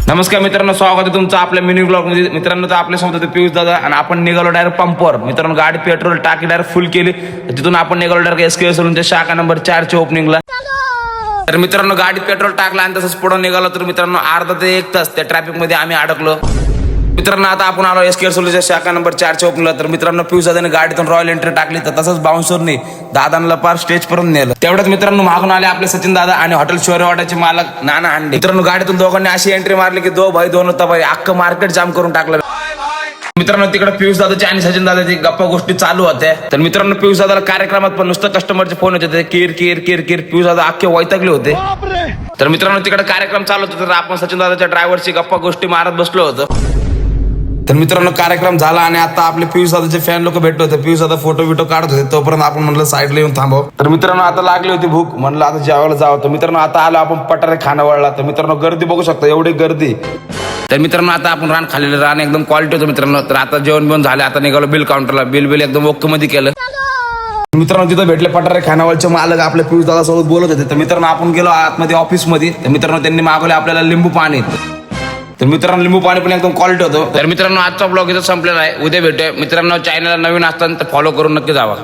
नमस्कार मित्रांनो, स्वागत आहे तुमचं आपल्या मिनी ब्लॉग मध्ये. मित्रांनो, तर आपल्यासोबत होते पियुष दादा आणि आपण निघालो डायरेक्ट पंपवर. मित्रांनो, गाडी पेट्रोल टाकी डायरेक्ट फुल केली. तिथून आपण निघालो डायरेक्ट SKS सलूनच्या शाखा नंबर 4 च्या ओपनिंगला. तर मित्रांनो, गाडीत पेट्रोल टाकला आणि तसंच पुढे निघालो. तर मित्रांनो, अर्धा ते 1 तास त्या ट्रॅफिक मध्ये आम्ही अडकलो. मित्रांनो, आता आपण आलो SKS सलूनच्या शाखा नंबर 4 च्या ओपनिंगला. तर मित्रांनो, पियुष दादाने गाडीतून रॉयल एंट्री टाकली. तर तसंच बाउन्सरने दादांना पार स्टेज पर्यंत नेलं. तेवढ्यात मित्रांनो मागून आले आपले सचिन दादा आणि हॉटेल शौर्यवाडाचे मालक नाना हांडे. मित्रांनो, गाडीतून दोघांनी अशी एंट्री मारली की दो भाई दोन होता भाई, अख्खं मार्केट जाम करून टाकलं. मित्रांनो, तिकडे पियुष दादाची आणि सचिन दादाची गप्पा गोष्टी चालू होत्या. तर मित्रांनो, पियुष दादाला कार्यक्रमात पण नुसतं कस्टमरचे फोन येत होते, किर किर किर किर. पियुष दादा अख्खे वैतागले होते. तर मित्रांनो, तिकडे कार्यक्रम चालू होता. तर आपण सचिन दादाच्या ड्रायव्हरची गप्पा गोष्टी मारत बसलो होतो. तर मित्रांनो, कार्यक्रम झाला आणि आता आपले पियुष दादाचे फॅन लोक भेटले होते. पियुष दादा फोटो बिटो काढत होते. तोपर्यंत आपण म्हणलं साईडला येऊन थांबव. तर मित्रांनो, आता लागली होती भूक. म्हणलं आता जेवायला जावं. तर मित्रांनो, आता आलो आपण पटारे खानावळला. तर मित्रांनो, गर्दी बघू शकता, एवढी गर्दी. तर मित्रांनो, आता आपण रान खाल्लेलं, रान एकदम क्वालिटी होतं मित्रांनो. तर आता जेवण बिवण झालं. आता निघालो बिल काउंटरला. बिल एकदम ओके मध्ये केलं. मित्रांनो, तिथं भेटले पटारे खानावळचे मालक आपल्या पियुष दादा सोबत बोलत होते. तर मित्रांनो, आपण गेलो आतमध्ये ऑफिस मध्ये. तर मित्रांनो, त्यांनी मागवले आपल्याला लिंबू पाणी. तर मित्रांनो, लिंबू पाणी पण एकदम क्वालिटी होतं. तर मित्रांनो, आजचा ब्लॉग इथं संपलेला आहे. उद्या भेटूया मित्रांनो. चॅनलला नवीन असताना तर फॉलो करून नक्की जावा.